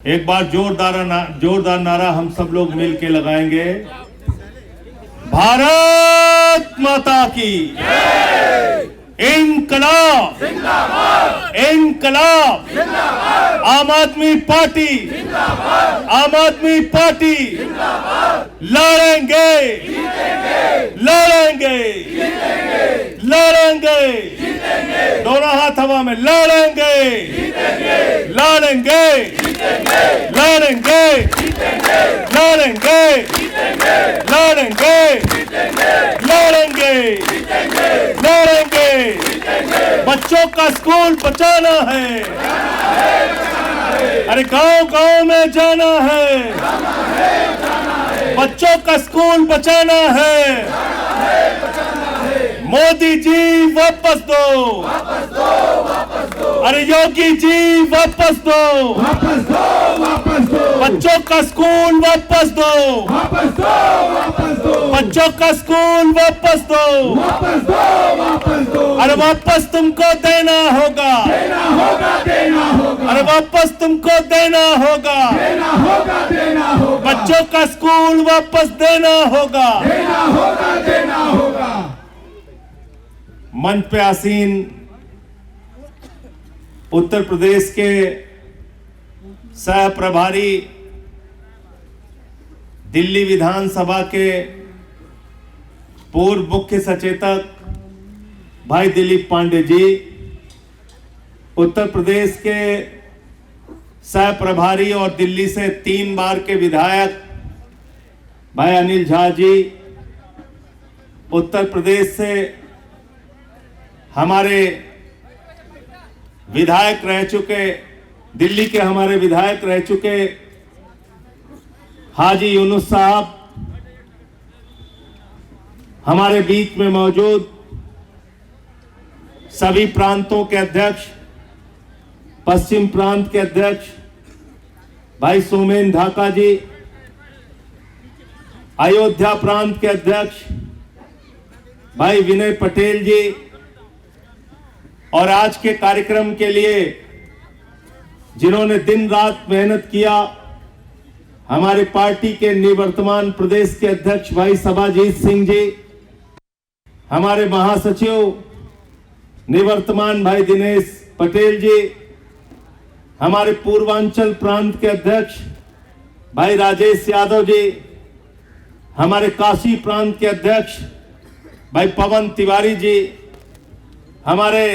एक बार जोरदार नारा हम सब लोग मिल के लगाएंगे। भारत माता की इनकलाब, इनकलाब, आम आदमी पार्टी, आम आदमी पार्टी, लड़ेंगे, लड़ेंगे, लड़ेंगे, दोनों हाथ हवा में, लड़ेंगे, लड़ेंगे, लड़ेंगे, लड़ेंगे, लड़ेंगे, लड़ेंगे, लड़ेंगे। बच्चों का स्कूल बचाना है, अरे गांव गांव में जाना है, बच्चों का स्कूल बचाना है। मोदी जी वापस दो, अरे योगी जी वापस दो, बच्चों का स्कूल वापस दो, बच्चों का स्कूल वापस दो, अरे वापस तुमको देना होगा, अरे वापस तुमको देना होगा, बच्चों का स्कूल वापस देना होगा। मंच पे आसीन उत्तर प्रदेश के सह प्रभारी, दिल्ली विधानसभा के पूर्व मुख्य सचेतक भाई दिलीप पांडे जी, उत्तर प्रदेश के सह प्रभारी और दिल्ली से 3 बार के विधायक भाई अनिल झा जी, उत्तर प्रदेश से हमारे विधायक रह चुके, दिल्ली के हमारे विधायक रह चुके हाजी यूनुस साहब, हमारे बीच में मौजूद सभी प्रांतों के अध्यक्ष, पश्चिम प्रांत के अध्यक्ष भाई सोमेन धाका जी, अयोध्या प्रांत के अध्यक्ष भाई विनय पटेल जी, और आज के कार्यक्रम के लिए जिन्होंने दिन रात मेहनत किया, हमारी पार्टी के निवर्तमान प्रदेश के अध्यक्ष भाई सभाजीत सिंह जी, हमारे महासचिव निवर्तमान भाई दिनेश पटेल जी, हमारे पूर्वांचल प्रांत के अध्यक्ष भाई राजेश यादव जी, हमारे काशी प्रांत के अध्यक्ष भाई पवन तिवारी जी, हमारे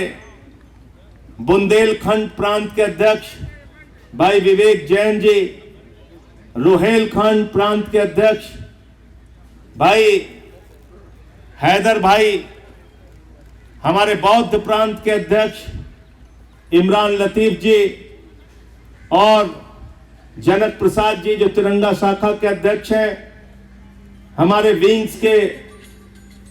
बुंदेलखंड प्रांत के अध्यक्ष भाई विवेक जैन जी, रोहेलखंड प्रांत के अध्यक्ष भाई हैदर भाई, हमारे बौद्ध प्रांत के अध्यक्ष इमरान लतीफ जी, और जनक प्रसाद जी जो तिरंगा शाखा के अध्यक्ष हैं, हमारे विंग्स के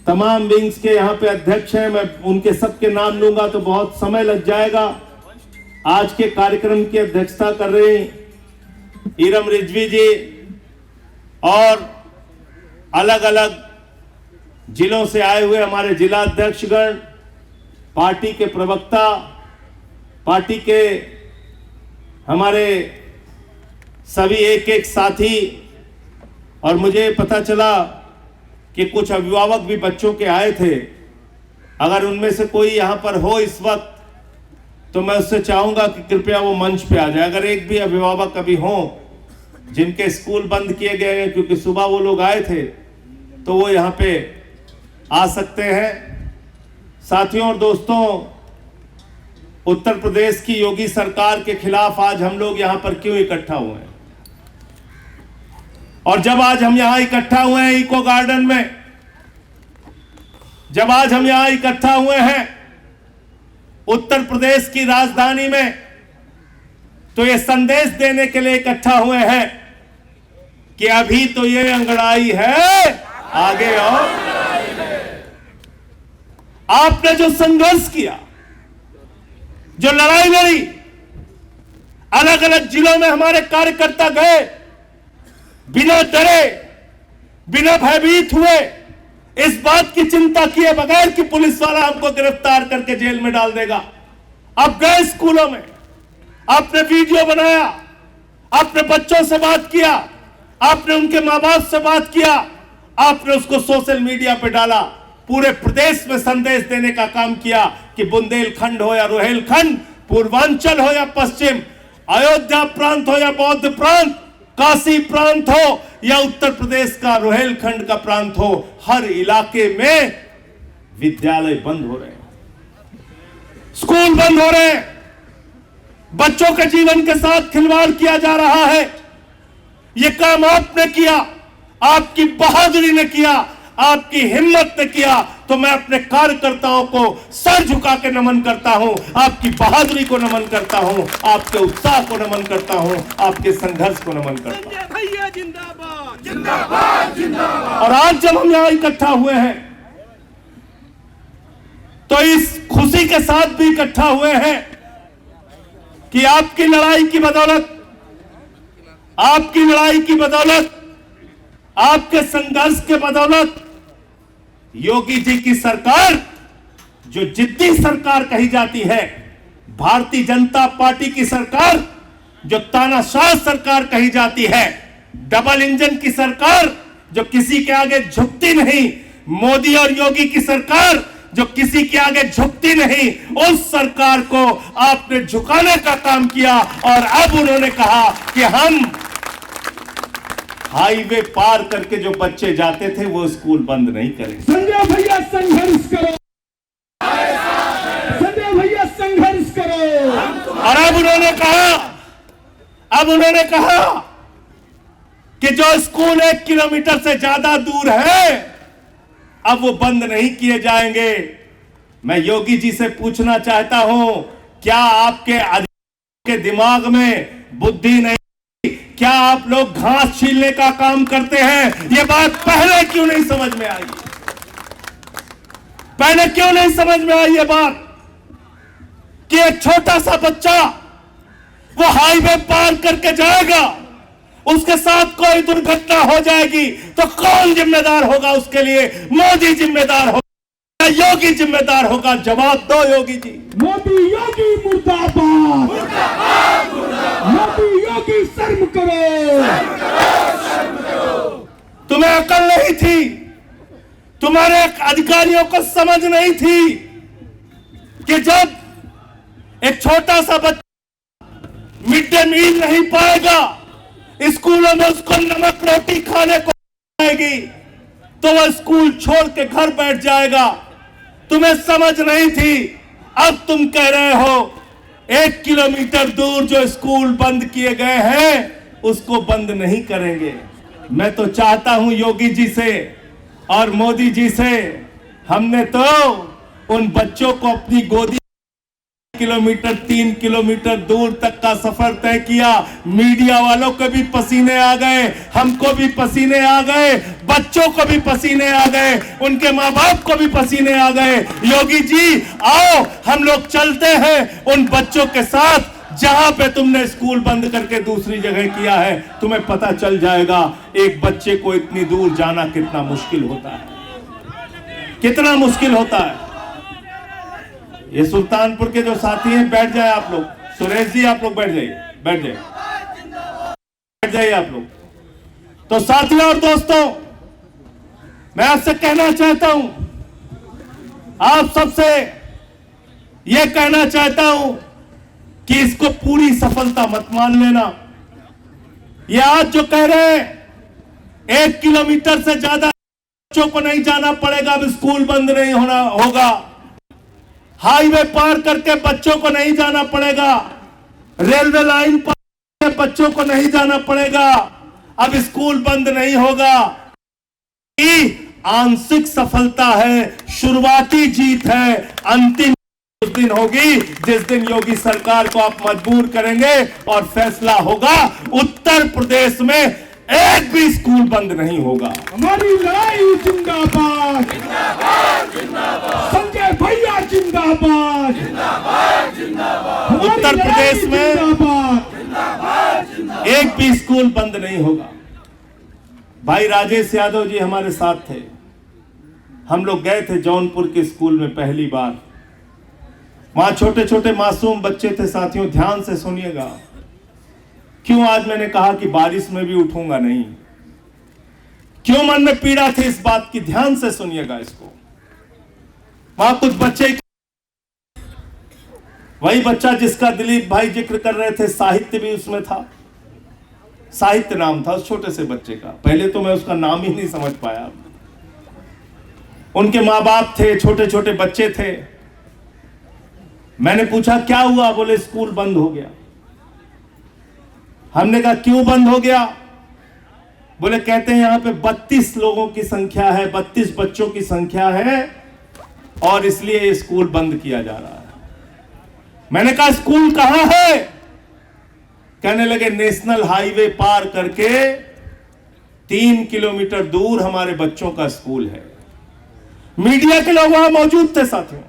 तमाम विंग्स के यहाँ पे अध्यक्ष हैं। मैं उनके सबके नाम लूंगा तो बहुत समय लग जाएगा। आज के कार्यक्रम की अध्यक्षता कर रहे हैं इरम रिजवी जी, और अलग अलग जिलों से आए हुए हमारे जिला अध्यक्षगण, पार्टी के प्रवक्ता, पार्टी के हमारे सभी एक एक साथी, और मुझे पता चला कि कुछ अभिभावक भी बच्चों के आए थे। अगर उनमें से कोई यहाँ पर हो इस वक्त तो मैं उससे चाहूंगा कि कृपया वो मंच पे आ जाए। अगर एक भी अभिभावक अभी हो जिनके स्कूल बंद किए गए हैं क्योंकि सुबह वो लोग आए थे, तो वो यहाँ पे आ सकते हैं। साथियों और दोस्तों, उत्तर प्रदेश की योगी सरकार के खिलाफ आज हम लोग यहाँ पर क्यों इकट्ठा हुए हैं? और जब आज हम यहां इकट्ठा हुए हैं इको गार्डन में, जब आज हम यहां इकट्ठा हुए हैं उत्तर प्रदेश की राजधानी में, तो ये संदेश देने के लिए इकट्ठा हुए हैं कि अभी तो ये अंगड़ाई है, आगे आओ। आपने जो संघर्ष किया, जो लड़ाई लड़ी, अलग अलग जिलों में हमारे कार्यकर्ता गए, बिना डरे, बिना भयभीत हुए, इस बात की चिंता किए बगैर कि पुलिस वाला हमको गिरफ्तार करके जेल में डाल देगा। अब गए स्कूलों में, आपने वीडियो बनाया, आपने बच्चों से बात किया, आपने उनके मां बाप से बात किया, आपने उसको सोशल मीडिया पे डाला, पूरे प्रदेश में संदेश देने का काम किया कि बुंदेलखंड हो या रोहेलखंड, पूर्वांचल हो या पश्चिम, अयोध्या प्रांत हो या बौद्ध प्रांत, काशी प्रांत हो या उत्तर प्रदेश का रोहेलखंड का प्रांत हो, हर इलाके में विद्यालय बंद हो रहे हैं, स्कूल बंद हो रहे हैं, बच्चों के जीवन के साथ खिलवाड़ किया जा रहा है। यह काम आपने किया, आपकी बहादुरी ने किया, आपकी हिम्मत ने किया, तो मैं अपने कार्यकर्ताओं को सर झुका के नमन करता हूं, आपकी बहादुरी को नमन करता हूं, आपके उत्साह को नमन करता हूं, आपके संघर्ष को नमन करता हूं। भैया जिंदाबाद जिंदाबाद जिंदाबाद। और आज जब हम यहां इकट्ठा हुए हैं तो इस खुशी के साथ भी इकट्ठा हुए हैं कि आपकी लड़ाई की बदौलत, आपकी लड़ाई की बदौलत, आपके संघर्ष के बदौलत योगी जी की सरकार, जो जिद्दी सरकार कही जाती है, भारतीय जनता पार्टी की सरकार, जो तानाशाह सरकार कही जाती है, डबल इंजन की सरकार जो किसी के आगे झुकती नहीं, मोदी और योगी की सरकार जो किसी के आगे झुकती नहीं, उस सरकार को आपने झुकाने का काम किया। और अब उन्होंने कहा कि हम हाईवे पार करके जो बच्चे जाते थे वो स्कूल बंद नहीं करेंगे। संजय भैया संघर्ष करो, संजय भैया संघर्ष करो। और अब उन्होंने कहा कि जो स्कूल 1 किलोमीटर से ज्यादा दूर है अब वो बंद नहीं किए जाएंगे। मैं योगी जी से पूछना चाहता हूं, क्या आपके दिमाग में बुद्धि नहीं? क्या आप लोग घास छीलने का काम करते हैं? ये बात पहले क्यों नहीं समझ में आई? पहले क्यों नहीं समझ में आई ये बात कि एक छोटा सा बच्चा वो हाईवे पार करके जाएगा, उसके साथ कोई दुर्घटना हो जाएगी तो कौन जिम्मेदार होगा उसके लिए? मोदी जिम्मेदार होगा, योगी जिम्मेदार होगा? जवाब दो योगी जी। मोदी योगी मुर्दाबाद, मोदी योगी शर्म करो, शर्म करो। तुम्हें अकल नहीं थी, तुम्हारे अधिकारियों को समझ नहीं थी कि जब एक छोटा सा बच्चा मिड डे मील नहीं पाएगा, स्कूलों में उसको नमक रोटी खाने को आएगी तो वह स्कूल छोड़ के घर बैठ जाएगा। तुम्हें समझ नहीं थी, अब तुम कह रहे हो 1 किलोमीटर दूर जो स्कूल बंद किए गए हैं उसको बंद नहीं करेंगे। मैं तो चाहता हूं योगी जी से और मोदी जी से, हमने तो उन बच्चों को अपनी गोदी 3 किलोमीटर दूर तक का सफर तय किया। मीडिया वालों को भी पसीने आ गए, हमको भी पसीने आ गए, बच्चों को भी पसीने आ गए, उनके माँ बाप को भी पसीने आ गए। योगी जी आओ हम लोग चलते हैं उन बच्चों के साथ जहां पे तुमने स्कूल बंद करके दूसरी जगह किया है। तुम्हें पता चल जाएगा एक बच्चे को इतनी दूर जाना कितना मुश्किल होता है, कितना मुश्किल होता है। ये सुल्तानपुर के जो साथी हैं बैठ जाए आप लोग, सुरेश जी आप लोग बैठ जाइए, बैठ जाइए आप लोग। तो साथियों और दोस्तों, मैं आपसे कहना चाहता हूं, आप सबसे यह कहना चाहता हूं कि इसको पूरी सफलता मत मान लेना। ये आज जो कह रहे हैं 1 किलोमीटर से ज्यादा बच्चों को नहीं जाना पड़ेगा, अब स्कूल बंद नहीं होना होगा, हाईवे पार करके बच्चों को नहीं जाना पड़ेगा, रेलवे लाइन पर बच्चों को नहीं जाना पड़ेगा, अब स्कूल बंद नहीं होगा। ये आंशिक सफलता है, शुरुआती जीत है। अंतिम उस दिन होगी जिस दिन योगी सरकार को आप मजबूर करेंगे और फैसला होगा उत्तर प्रदेश में एक भी स्कूल बंद नहीं होगा। हमारी लड़ाई जिंदाबाद, संजय भैया जिंदाबाद, उत्तर प्रदेश में एक भी स्कूल बंद नहीं होगा। भाई राजेश यादव जी हमारे साथ थे, हम लोग गए थे जौनपुर के स्कूल में पहली बार। वहां छोटे छोटे मासूम बच्चे थे। साथियों ध्यान से सुनिएगा, क्यों आज मैंने कहा कि बारिश में भी उठूंगा नहीं? क्यों मन में पीड़ा थी इस बात की? ध्यान से सुनिएगा इसको। वहां कुछ बच्चे, वही बच्चा जिसका दिलीप भाई जिक्र कर रहे थे, साहित्य भी उसमें था। साहित्य नाम था उस छोटे से बच्चे का। पहले तो मैं उसका नाम ही नहीं समझ पाया। उनके माँ बाप थे, छोटे छोटे बच्चे थे। मैंने पूछा क्या हुआ? बोले स्कूल बंद हो गया। हमने कहा क्यों बंद हो गया? बोले कहते हैं यहां पे 32 लोगों की संख्या है, 32 बच्चों की संख्या है और इसलिए ये स्कूल बंद किया जा रहा है। मैंने कहा स्कूल कहां है? कहने लगे नेशनल हाईवे पार करके 3 किलोमीटर दूर हमारे बच्चों का स्कूल है। मीडिया के लोग वहां मौजूद थे साथियों।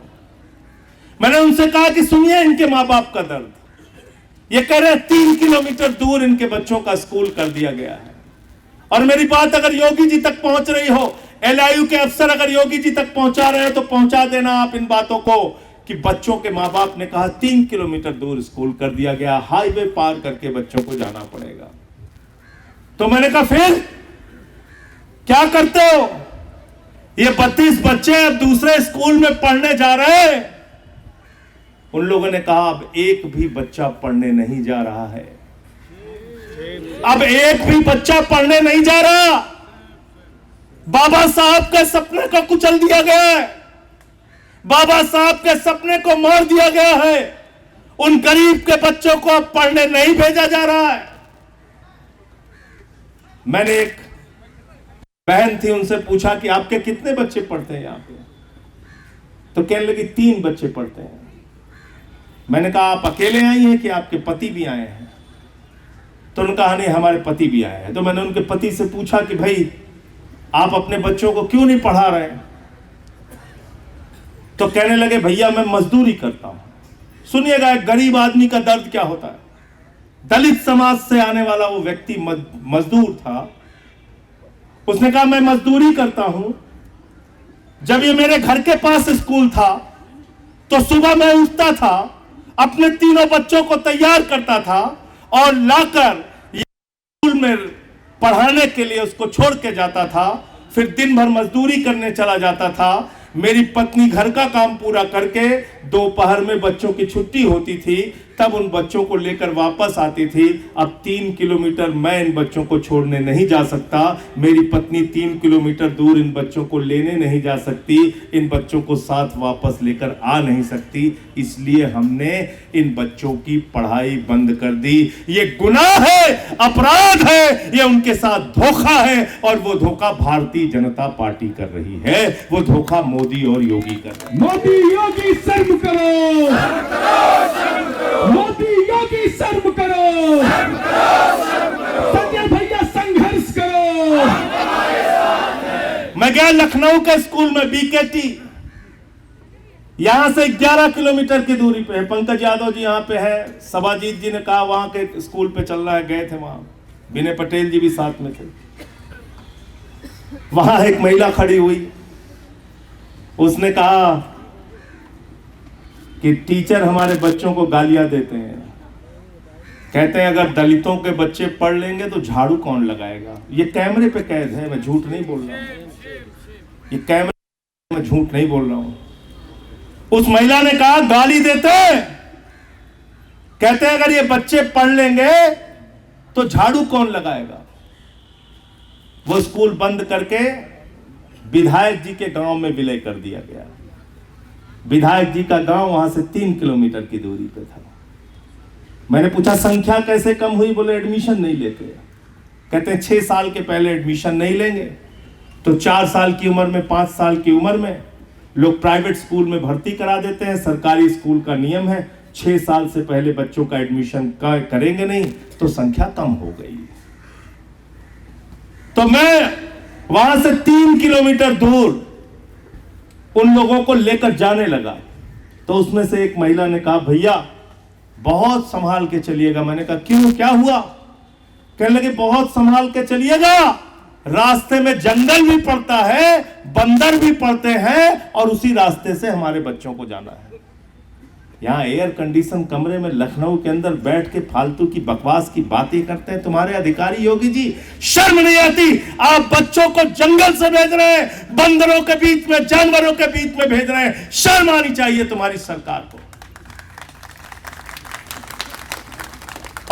मैंने उनसे कहा कि सुनिए इनके मां बाप का दर्द। ये कह रहे 3 किलोमीटर दूर इनके बच्चों का स्कूल कर दिया गया है। और मेरी बात अगर योगी जी तक पहुंच रही हो, LIU के अफसर अगर योगी जी तक पहुंचा रहे हो तो पहुंचा देना आप इन बातों को कि बच्चों के मां बाप ने कहा 3 किलोमीटर दूर स्कूल कर दिया गया, हाईवे पार करके बच्चों को जाना पड़ेगा। तो मैंने कहा फिर क्या करते हो? ये 32 बच्चे अब दूसरे स्कूल में पढ़ने जा रहे हैं। उन लोगों ने कहा अब एक भी बच्चा पढ़ने नहीं जा रहा है। अब एक भी बच्चा पढ़ने नहीं जा रहा। बाबा साहब के सपने को कुचल दिया गया है। बाबा साहब के सपने को मार दिया गया है। उन गरीब के बच्चों को अब पढ़ने नहीं भेजा जा रहा है। मैंने एक बहन थी, उनसे पूछा कि आपके कितने बच्चे पढ़ते हैं यहां पे? तो कहने लगी 3 बच्चे पढ़ते हैं। मैंने कहा आप अकेले आई हैं कि आपके पति भी आए हैं? तो उन्होंने कहा नहीं हमारे पति भी आए हैं। तो मैंने उनके पति से पूछा कि भाई आप अपने बच्चों को क्यों नहीं पढ़ा रहे? तो कहने लगे भैया मैं मजदूरी करता हूं। सुनिएगा एक गरीब आदमी का दर्द क्या होता है। दलित समाज से आने वाला वो व्यक्ति मजदूर था। उसने कहा मैं मजदूरी करता हूं। जब ये मेरे घर के पास स्कूल था तो सुबह मैं उठता था, अपने तीनों बच्चों को तैयार करता था और लाकर स्कूल में पढ़ाने के लिए उसको छोड़ के जाता था। फिर दिन भर मजदूरी करने चला जाता था। मेरी पत्नी घर का काम पूरा करके दोपहर में बच्चों की छुट्टी होती थी, तब उन बच्चों को लेकर वापस आती थी। अब 3 किलोमीटर मैं इन बच्चों को छोड़ने नहीं जा सकता। मेरी पत्नी 3 किलोमीटर दूर इन बच्चों को लेने नहीं जा सकती। इन बच्चों को साथ वापस लेकर आ नहीं सकती। इसलिए हमने इन बच्चों की पढ़ाई बंद कर दी। ये गुनाह है, अपराध है, ये उनके साथ धोखा है और वो धोखा भारतीय जनता पार्टी कर रही है। वो धोखा मोदी और योगी कर रहे हैं। मोदी योगी शर्म करो, मोदी योगी शर्म करो, संजय भैया संघर्ष करो। मैं गया लखनऊ के स्कूल में, BKT, यहां से 11 किलोमीटर की दूरी पे है। पंकज यादव जी यहां पे है। सबाजीत जी ने कहा वहां के स्कूल पे चल रहा है, गए थे वहां। विनय पटेल जी भी साथ में थे। वहां एक महिला खड़ी हुई, उसने कहा कि टीचर हमारे बच्चों को गालियां देते हैं। कहते हैं अगर दलितों के बच्चे पढ़ लेंगे तो झाड़ू कौन लगाएगा? ये कैमरे पे कैद है, मैं झूठ नहीं बोल रहा हूं। ये कैमरे, मैं झूठ नहीं बोल रहा हूं। उस महिला ने कहा गाली देते हैं, कहते हैं अगर ये बच्चे पढ़ लेंगे तो झाड़ू कौन लगाएगा? वो स्कूल बंद करके विधायक जी के गांव में विलय कर दिया गया। विधायक जी का गांव वहां से 3 किलोमीटर की दूरी पे था। मैंने पूछा संख्या कैसे कम हुई? बोले एडमिशन नहीं लेते। कहते हैं 6 साल के पहले एडमिशन नहीं लेंगे तो 4 साल की उम्र में, 5 साल की उम्र में लोग प्राइवेट स्कूल में भर्ती करा देते हैं। सरकारी स्कूल का नियम है 6 साल से पहले बच्चों का एडमिशन करेंगे नहीं तो संख्या कम हो गई। तो मैं वहां से 3 किलोमीटर दूर उन लोगों को लेकर जाने लगा। तो उसमें से एक महिला ने कहा भैया बहुत संभाल के चलिएगा। मैंने कहा क्यों, क्या हुआ? कहने लगे बहुत संभाल के चलिएगा, रास्ते में जंगल भी पड़ता है, बंदर भी पड़ते हैं और उसी रास्ते से हमारे बच्चों को जाना है। यहाँ एयर कंडीशन कमरे में लखनऊ के अंदर बैठ के फालतू की बकवास की बातें करते हैं तुम्हारे अधिकारी। योगी जी, शर्म नहीं आती? आप बच्चों को जंगल से भेज रहे हैं, बंदरों के बीच में, जानवरों के बीच में भेज रहे हैं। शर्म आनी चाहिए तुम्हारी सरकार को।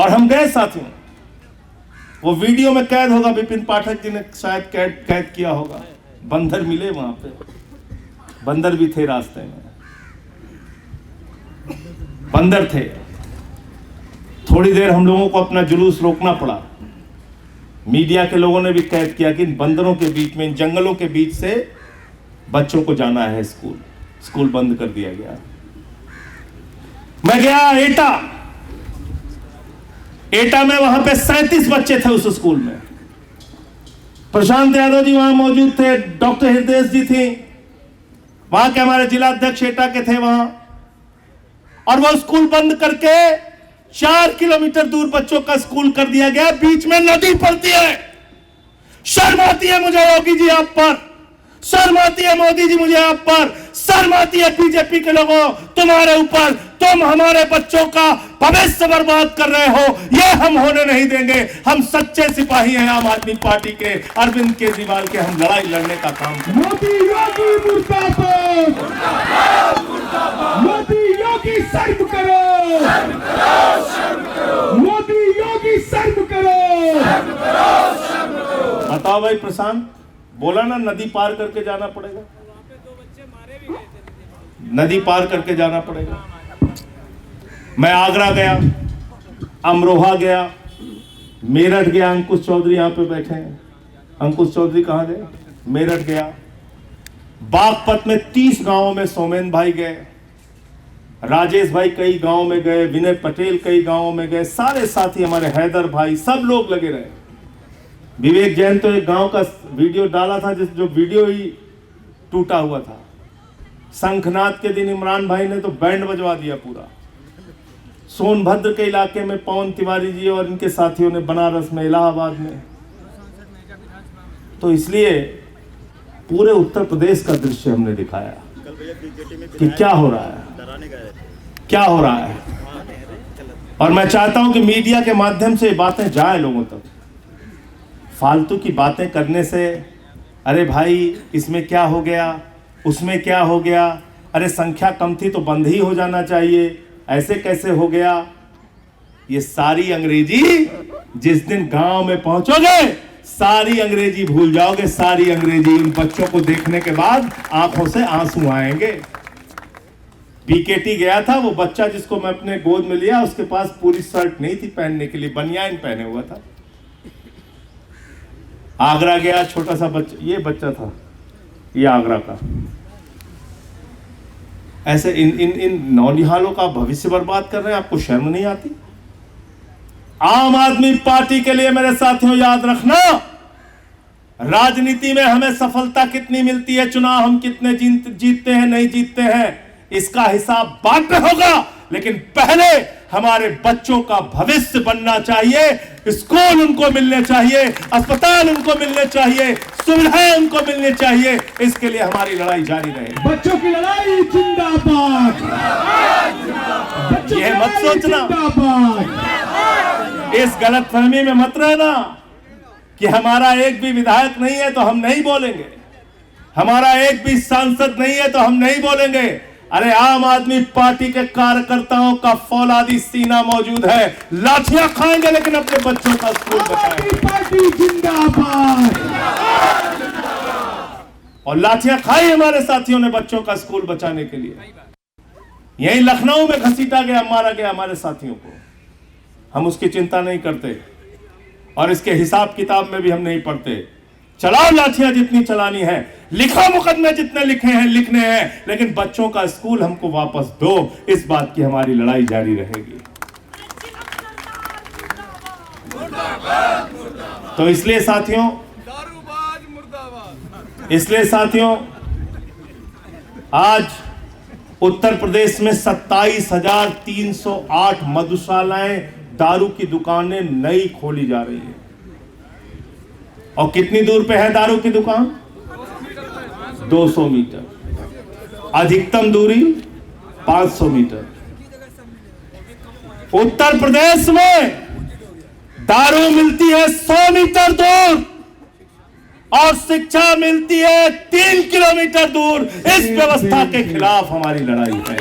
और हम गए साथियों, वो वीडियो में कैद होगा, विपिन पाठक जी ने शायद कैद किया होगा। बंदर मिले वहां पे, बंदर भी थे रास्ते में, बंदर थे। थोड़ी देर हम लोगों को अपना जुलूस रोकना पड़ा। मीडिया के लोगों ने भी कैद किया कि इन बंदरों के बीच में, इन जंगलों के बीच से बच्चों को जाना है स्कूल। स्कूल बंद कर दिया गया। मैं गया एटा में, वहां पे 37 बच्चे थे उस स्कूल में। प्रशांत यादव जी वहां मौजूद थे, डॉक्टर हृदय जी थी, वहां के हमारे जिला अध्यक्ष एटा के थे वहां। और वो स्कूल बंद करके 4 किलोमीटर दूर बच्चों का स्कूल कर दिया गया। बीच में नदी पड़ती है। शर्म आती है मुझे योगी जी आप पर, शर्म आती है मोदी जी मुझे आप पर, शर्म आती है बीजेपी के लोगों तुम्हारे ऊपर। तुम हमारे बच्चों का भविष्य बर्बाद कर रहे हो, ये हम होने नहीं देंगे। हम सच्चे सिपाही हैं आम आदमी पार्टी के, अरविंद केजरीवाल के। हम लड़ाई लड़ने का काम करें। मोदी योगी मुर्दाबाद, मोदी योगी शर्म करो, मोदी योगी शर्म करो। बताओ भाई प्रशांत, बोला ना नदी पार करके जाना पड़ेगा, नदी पार करके जाना पड़ेगा। मैं आगरा गया, अमरोहा गया, मेरठ गया। अंकुश चौधरी यहाँ पे बैठे हैं। अंकुश चौधरी कहाँ गए? मेरठ गया। बागपत में 30 गांवों में सोमेन भाई गए, राजेश भाई कई गांवों में गए, विनय पटेल कई गांवों में गए, सारे साथी हमारे हैदर भाई, सब लोग लगे रहे। विवेक जैन तो एक गांव का वीडियो डाला था, जो वीडियो ही टूटा हुआ था। शंखनाद के दिन इमरान भाई ने तो बैंड बजवा दिया पूरा। सोनभद्र के इलाके में पवन तिवारी जी और इनके साथियों ने, बनारस में, इलाहाबाद में। तो इसलिए पूरे उत्तर प्रदेश का दृश्य हमने दिखाया कि क्या हो रहा है, क्या हो रहा है। और मैं चाहता हूं कि मीडिया के माध्यम से ये बातें जाए लोगों तक। फालतू की बातें करने से, अरे भाई इसमें क्या हो गया, उसमें क्या हो गया, अरे संख्या कम थी तो बंद ही हो जाना चाहिए, ऐसे कैसे हो गया, ये सारी अंग्रेजी जिस दिन गांव में पहुंचोगे सारी अंग्रेजी भूल जाओगे, सारी अंग्रेजी। उन बच्चों को देखने के बाद आंखों से आंसू आएंगे। बीकेटी गया था, वो बच्चा जिसको मैं अपने गोद में लिया, उसके पास पूरी शर्ट नहीं थी पहनने के लिए, बनियान पहने हुआ था। आगरा गया, छोटा सा बच्चा, ये बच्चा था, ये आगरा का। ऐसे इन नौनिहालों का भविष्य बर्बाद कर रहे हैं। आपको शर्म नहीं आती? आम आदमी पार्टी के लिए मेरे साथियों याद रखना, राजनीति में हमें सफलता कितनी मिलती है, चुनाव हम कितने जीतते हैं, नहीं जीतते हैं, इसका हिसाब बाद में होगा। लेकिन पहले हमारे बच्चों का भविष्य बनना चाहिए, स्कूल उनको मिलने चाहिए, अस्पताल उनको मिलने चाहिए, सुविधाएं उनको मिलनी चाहिए। इसके लिए हमारी लड़ाई जारी रहे। बच्चों की लड़ाई जिंदाबाद, यह मत सोचना, इस गलतफहमी में मत रहना कि हमारा एक भी विधायक नहीं है तो हम नहीं बोलेंगे, हमारा एक भी सांसद नहीं है तो हम नहीं बोलेंगे। अरे आम आदमी पार्टी के कार्यकर्ताओं का फौलादी सीना मौजूद है। लाठियां खाएंगे लेकिन अपने बच्चों का स्कूल बचाएंगे। पार्टी जिंदाबाद, और लाठियां खाई हमारे साथियों ने बच्चों का स्कूल बचाने के लिए। यही लखनऊ में घसीटा गया, मारा गया हमारे साथियों को। हम उसकी चिंता नहीं करते और इसके हिसाब किताब में भी हम नहीं पढ़ते। चलाओ लाठियां जितनी चलानी है, लिखो मुकदमे जितने लिखे हैं लिखने हैं, लेकिन बच्चों का स्कूल हमको वापस दो। इस बात की हमारी लड़ाई जारी रहेगी। तो इसलिए साथियों आज उत्तर प्रदेश में 27,308 मधुशालाएं, दारू की दुकानें नई खोली जा रही है। और कितनी दूर पे है दारू की दुकान? 200 मीटर। अधिकतम दूरी 500 मीटर। उत्तर प्रदेश में दारू मिलती है 100 मीटर दूर और शिक्षा मिलती है 3 किलोमीटर दूर। इस व्यवस्था के खिलाफ हमारी लड़ाई है।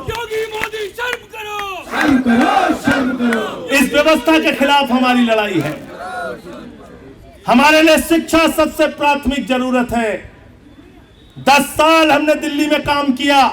योगी मोदी शर्म करो, शर्म करो, शर्म करो। इस व्यवस्था के खिलाफ हमारी लड़ाई है। हमारे लिए शिक्षा सबसे प्राथमिक जरूरत है। 10 साल हमने दिल्ली में काम किया,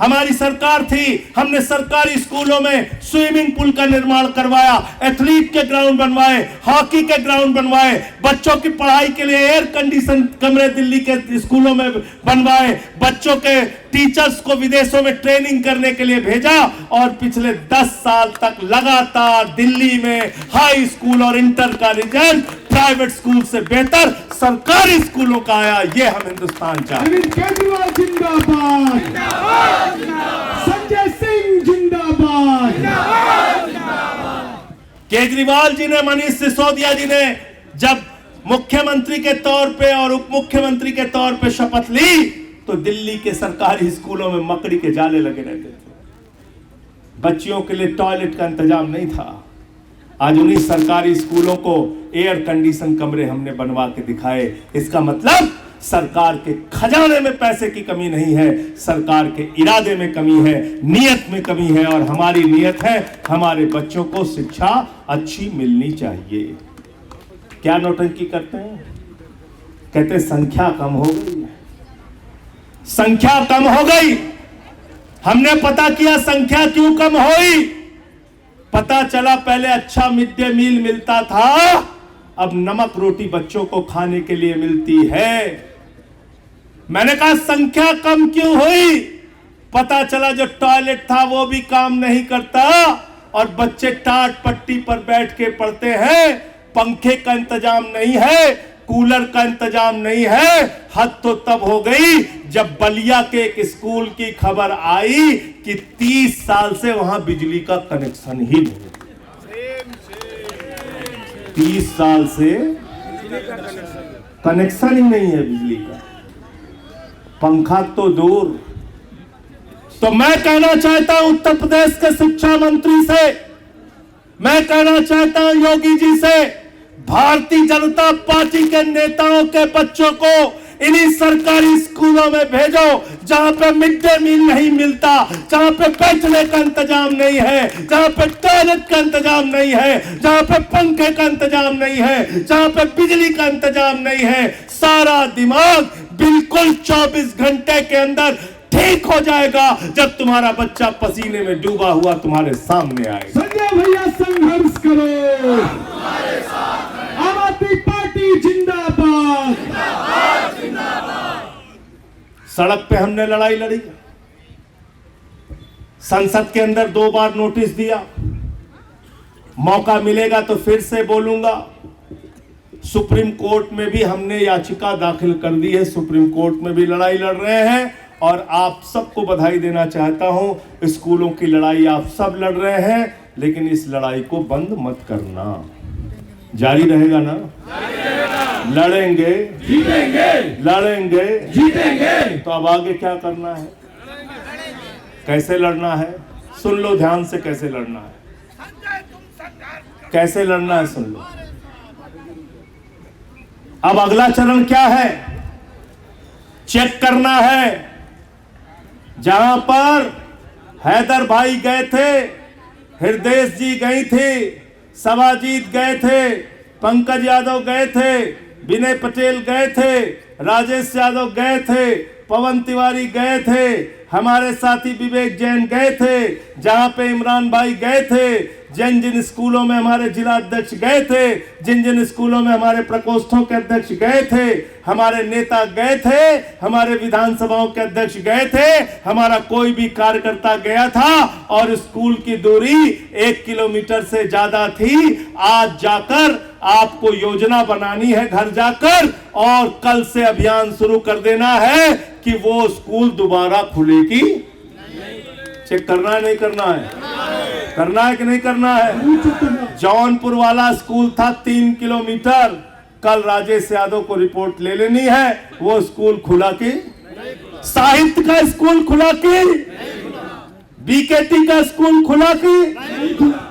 हमारी सरकार थी, हमने सरकारी स्कूलों में स्विमिंग पूल का निर्माण करवाया, एथलीट के ग्राउंड बनवाए, हॉकी के ग्राउंड बनवाए, बच्चों की पढ़ाई के लिए एयर कंडीशन कमरे दिल्ली के स्कूलों में बनवाए, बच्चों के टीचर्स को विदेशों में ट्रेनिंग करने के लिए भेजा और पिछले 10 साल तक लगातार दिल्ली में हाई स्कूल और इंटर का रिजल्ट प्राइवेट स्कूल से बेहतर सरकारी स्कूलों का आया। ये हम हिंदुस्तान चाहते हैं। अरविंद केजरीवाल जिंदाबाद, संजय सिंह जिंदाबाद। केजरीवाल जी ने, मनीष सिसोदिया जी ने जब मुख्यमंत्री के तौर पे और उप मुख्यमंत्री के तौर पे शपथ ली तो दिल्ली के सरकारी स्कूलों में मकड़ी के जाले लगे रहते थे, बच्चियों के लिए टॉयलेट का इंतजाम नहीं था। आज उन्हीं सरकारी स्कूलों को एयर कंडीशन कमरे हमने बनवा के दिखाए। इसका मतलब सरकार के खजाने में पैसे की कमी नहीं है, सरकार के इरादे में कमी है, नियत में कमी है। और हमारी नियत है हमारे बच्चों को शिक्षा अच्छी मिलनी चाहिए। क्या नौटंकी करते हैं? कहते संख्या कम हो गई, संख्या कम हो गई। हमने पता किया संख्या क्यों कम हुई। पता चला पहले अच्छा मिड डे मील मिलता था, अब नमक रोटी बच्चों को खाने के लिए मिलती है। मैंने कहा संख्या कम क्यों हुई? पता चला जो टॉयलेट था वो भी काम नहीं करता और बच्चे टाट पट्टी पर बैठ के पढ़ते हैं। पंखे का इंतजाम नहीं है, कूलर का इंतजाम नहीं है। हद तो तब हो गई जब बलिया के एक स्कूल की खबर आई कि 30 साल से वहां बिजली का कनेक्शन ही नहीं। 30 साल से कनेक्शन ही नहीं है बिजली का, पंखा तो दूर। तो मैं कहना चाहता हूं उत्तर प्रदेश के शिक्षा मंत्री से, मैं कहना चाहता हूं योगी जी से, भारतीय जनता पार्टी के नेताओं के बच्चों को इन्हीं सरकारी स्कूलों में भेजो जहां पे मिड डे मील नहीं मिलता, जहां पे बैठने का इंतजाम नहीं है, जहां पे टॉयलेट का इंतजाम नहीं है, जहां पे पंखे का इंतजाम नहीं है, जहां पे बिजली का इंतजाम नहीं है। सारा दिमाग बिल्कुल 24 घंटे के अंदर ठीक हो जाएगा जब तुम्हारा बच्चा पसीने में डूबा हुआ तुम्हारे सामने आएगा। संजय भैया संघर्ष करो, आम आदमी पार्टी जिंदाबाद। सड़क पे हमने लड़ाई लड़ी, संसद के अंदर 2 बार नोटिस दिया, मौका मिलेगा तो फिर से बोलूंगा। सुप्रीम कोर्ट में भी हमने याचिका दाखिल कर दी है, सुप्रीम कोर्ट में भी लड़ाई लड़ रहे हैं और आप सबको बधाई देना चाहता हूं। स्कूलों की लड़ाई आप सब लड़ रहे हैं, लेकिन इस लड़ाई को बंद मत करना, जारी रहेगा ना? लड़ेंगे, जीतेंगे, लड़ेंगे, जीतेंगे। तो अब आगे क्या करना है, कैसे लड़ना है? सुन लो ध्यान से, कैसे लड़ना है, कैसे लड़ना है सुन लो। अब अगला चरण क्या है? चेक करना है। जहां पर हैदर भाई गए थे, हृदय जी गई थी, सवाजीत गए थे, पंकज यादव गए थे, विनय पटेल गए थे, राजेश यादव गए थे, पवन तिवारी गए थे, हमारे साथी विवेक जैन गए थे, जहां पे इमरान भाई गए थे, जिन जिन स्कूलों में हमारे जिला अध्यक्ष गए थे, जिन जिन स्कूलों में हमारे प्रकोष्ठों के अध्यक्ष गए थे, हमारे नेता गए थे, हमारे विधानसभाओं के अध्यक्ष गए थे, हमारा कोई भी कार्यकर्ता गया था और स्कूल की दूरी 1 किलोमीटर से ज्यादा थी। आज जाकर आपको योजना बनानी है घर जाकर, और कल से अभियान शुरू कर देना है कि वो स्कूल दोबारा खुलेगी। चेक करना है नहीं करना है? करना है कि नहीं करना है? जौनपुर वाला स्कूल था 3 किलोमीटर, कल राजेश यादव को रिपोर्ट ले लेनी है, वो स्कूल खुला कि? साहित्य का स्कूल खुला कि? बीकेटी का स्कूल खुला कि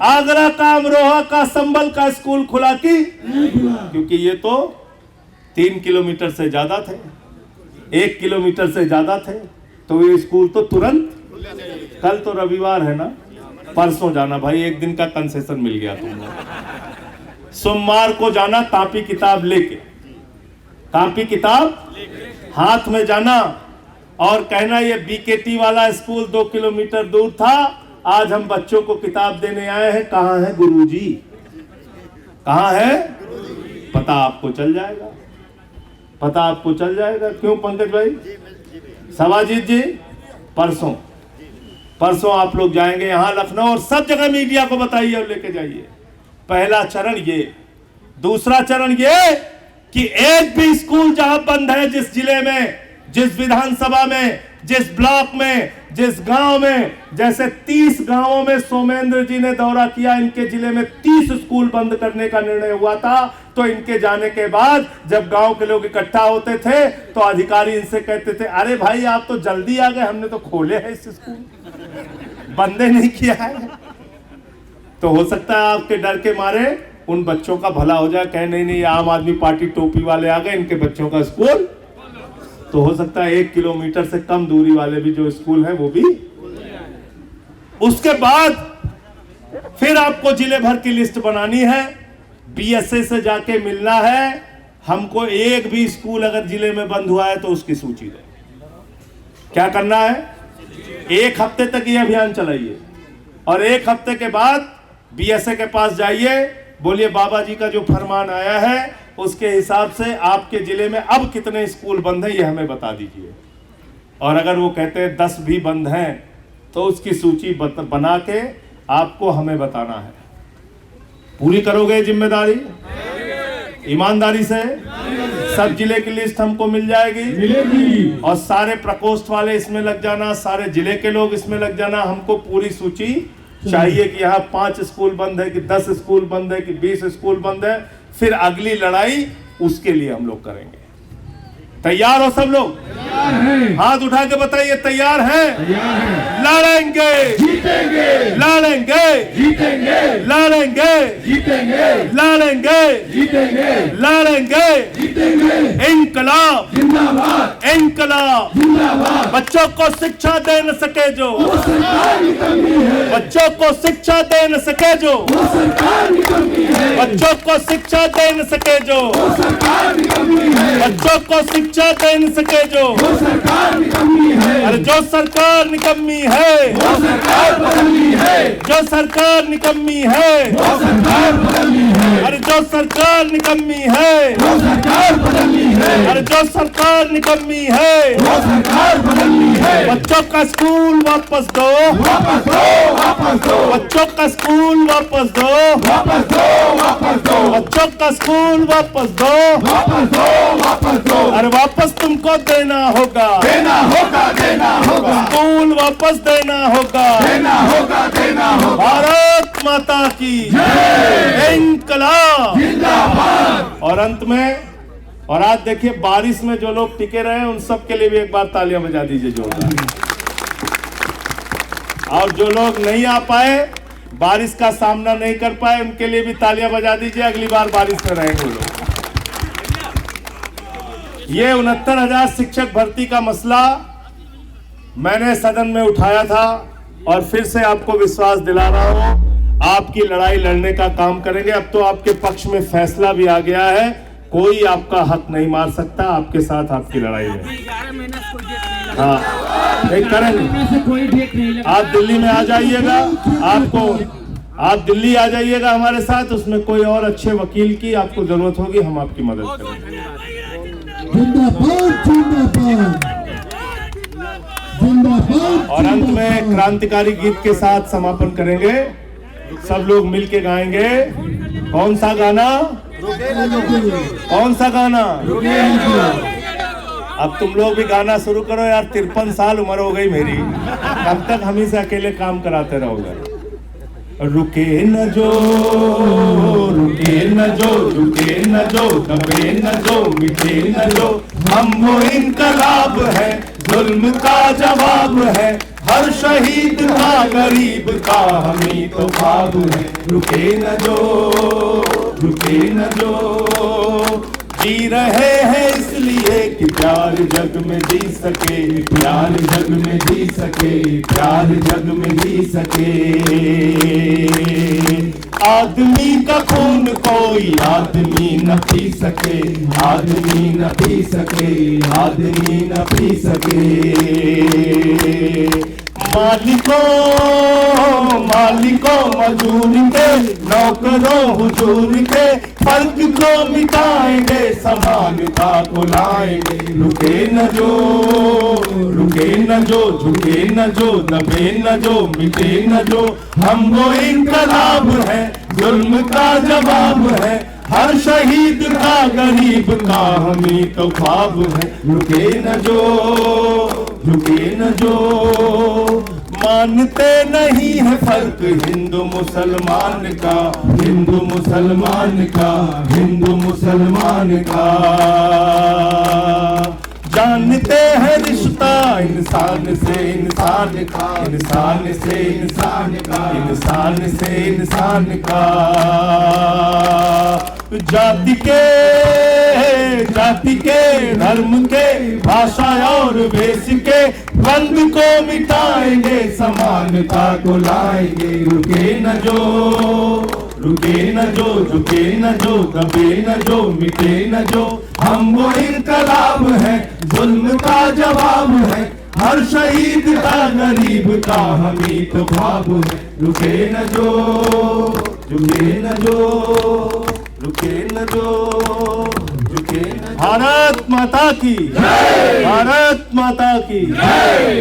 आगरा का, अमरोहा का, संभल का स्कूल खुला कि? क्योंकि ये तो 3 किलोमीटर से ज्यादा थे, 1 किलोमीटर से ज्यादा थे, तो ये स्कूल तो तुरंत। कल तो रविवार है ना, परसों जाना भाई, एक दिन का कंसेशन मिल गया तुमको। सोमवार को जाना कॉपी किताब लेके, कॉपी किताब हाथ में जाना और कहना ये बीकेटी वाला स्कूल 2 किलोमीटर दूर था, आज हम बच्चों को किताब देने आए हैं, कहां है गुरुजी, कहां है? पता आपको चल जाएगा, पता आपको चल जाएगा। क्यों पंकज भाई? सवाजीत जी, परसों आप लोग जाएंगे यहां लखनऊ और सब जगह मीडिया को बताइए और लेके जाइए। पहला चरण ये। दूसरा चरण ये कि एक भी स्कूल जहां बंद है, जिस जिले में, जिस विधानसभा में, जिस ब्लॉक में, जिस गांव में, जैसे 30 गांवों में सोमेंद्र जी ने दौरा किया, इनके जिले में 30 स्कूल बंद करने का निर्णय हुआ था। तो इनके जाने के बाद जब गांव के लोग इकट्ठा होते थे तो अधिकारी इनसे कहते थे, अरे भाई आप तो जल्दी आ गए, हमने तो खोले हैं इस स्कूल, बंदे नहीं किया है। तो हो सकता है आपके डर के मारे उन बच्चों का भला हो जाए, कहे नहीं नहीं आम आदमी पार्टी टोपी वाले आ गए, इनके बच्चों का स्कूल। तो हो सकता है 1 किलोमीटर से कम दूरी वाले भी जो स्कूल है वो भी। उसके बाद फिर आपको जिले भर की लिस्ट बनानी है, बीएसए से जाके मिलना है, हमको एक भी स्कूल अगर जिले में बंद हुआ है तो उसकी सूची दे। क्या करना है? 1 हफ्ते तक ये अभियान चलाइए और 1 हफ्ते के बाद बीएसए के पास जाइए, बोलिए बाबा जी का जो फरमान आया है उसके हिसाब से आपके जिले में अब कितने स्कूल बंद हैं ये हमें बता दीजिए। और अगर वो कहते हैं 10 भी बंद हैं तो उसकी सूची बना के आपको हमें बताना है। पूरी करोगे जिम्मेदारी ईमानदारी से? सब जिले की लिस्ट हमको मिल जाएगी, मिलेगी। और सारे प्रकोष्ठ वाले इसमें लग जाना, सारे जिले के लोग इसमें लग जाना। हमको पूरी सूची चाहिए कि यहाँ 5 स्कूल बंद है कि 10 स्कूल बंद है कि 20 स्कूल बंद है। फिर अगली लड़ाई उसके लिए हम लोग करेंगे। तैयार हो सब लोग? हाथ उठा के बताइए तैयार हैं? लड़ेंगे, जीतेंगे, लड़ेंगे, जीतेंगे, लड़ेंगे, जीतेंगे, लड़ेंगे, जीतेंगे, लड़ेंगे। जीतेंगे। इनकलाब, जिंदाबाद, इनकलाब। जिंदाबाद। बच्चों को शिक्षा दे न सके जो, वो सरकार की कमी है, बच्चों को शिक्षा दे न सके जो, वो सरकार की कमी है, बच्चों को शिक्षा दे न सके जो, वो सरकार की कमी है, बच्चों को शिक्षा दे न सके जो। वो सरकार की कमी है, अरे जो सरकार निकम्मी है, वो सरकार बदलनी है, जो सरकार निकम्मी है, वो सरकार बदलनी है, अरे जो सरकार निकम्मी है, वो सरकार बदलनी है, अरे जो सरकार निकम्मी है। वो सरकार बदलनी है। बच्चों का स्कूल वापस दो, वापस दो, वापस दो, बच्चों का स्कूल वापस दो, वापस दो, वापस दो, बच्चों का स्कूल वापस दो। वापस दो, वापस दो। अरे वापस तुमको देना होगा, देना होगा, देना होगा, स्कूल वापस देना होगा। देना होगा, देना होगा। भारत माता की इनकलाब जिंदाबाद। और अंत में, और आज देखिए बारिश में जो लोग टिके रहे हैं उन सब के लिए भी एक बार तालियां बजा दीजिए जोरदार। और जो लोग नहीं आ पाए, बारिश का सामना नहीं कर पाए, उनके लिए भी तालियां बजा दीजिए, अगली बार बारिश में रहेंगे वो लोग। ये 69,000 शिक्षक भर्ती का मसला मैंने सदन में उठाया था और फिर से आपको विश्वास दिला रहा हूं, आपकी लड़ाई लड़ने का काम करेंगे। अब तो आपके पक्ष में फैसला भी आ गया है, कोई आपका हक नहीं मार सकता, आपके साथ आपकी लड़ाई में। हाँ नहीं करेंगे। आप दिल्ली में आ जाइएगा, आप दिल्ली आ जाइएगा हमारे साथ, उसमें कोई और अच्छे वकील की आपको जरूरत होगी, हम आपकी मदद करेंगे। जिंदाबाद, जिंदाबाद, जिंदाबाद। और अंत में क्रांतिकारी गीत के साथ समापन करेंगे, सब लोग मिलके गाएंगे। कौन सा गाना? कौन सा गाना? अब तुम लोग भी गाना शुरू करो यार, 53 साल उम्र हो गई मेरी, कब तक हम ही से अकेले काम कराते रहोगे? रुके न जो, रुके न जो, रुके न जो, दबे न जो, मिटे न जो, हम वो इनकलाब है, जुल्म का जवाब है, हर शहीद का गरीब का हमें तो ख्वाब है, रुके न जो, रुके न जो। जी रहे हैं इसलिए कि प्यार जग में जी सके, प्यार जग में जी सके, प्यार जग में जी सके। आदमी का खून कोई आदमी न पी सके, आदमी न पी सके, आदमी न पी सके। मालिकों मालिकों मजदूर के, नौकरों हुजूर के, फर्क को मिटाएंगे, समानता को लाएंगे। रुके न जो, रुके न जो, झुके न जो, दबे न जो, मिटे न जो। हम वो इनकलाब है, जुल्म का जवाब है, हर शहीद का गरीब का हमें तो ख्वाब है। रुके न जो, रुके न जो। मानते नहीं है फर्क हिंदू मुसलमान का, हिंदू मुसलमान का, हिंदू मुसलमान का। जानते हैं रिश्ता इंसान से इंसान का, इंसान से इंसान का, इंसान से इंसान का। जाति के धर्म के, भाषा और वेश के बंद को मिटाएंगे, समानता को लाएंगे। रुके न जो, रुके न जो, झुके न जो, दबे न जो, मिटे न जो। हम वो इनकलाब है, जुल्म का जवाब है, हर शहीद का गरीब का हमें तो ख्वाब है। रुके न जो, झुके न जो, रुके न जो, झुके न। भारत माता की जय, भारत माता की जय।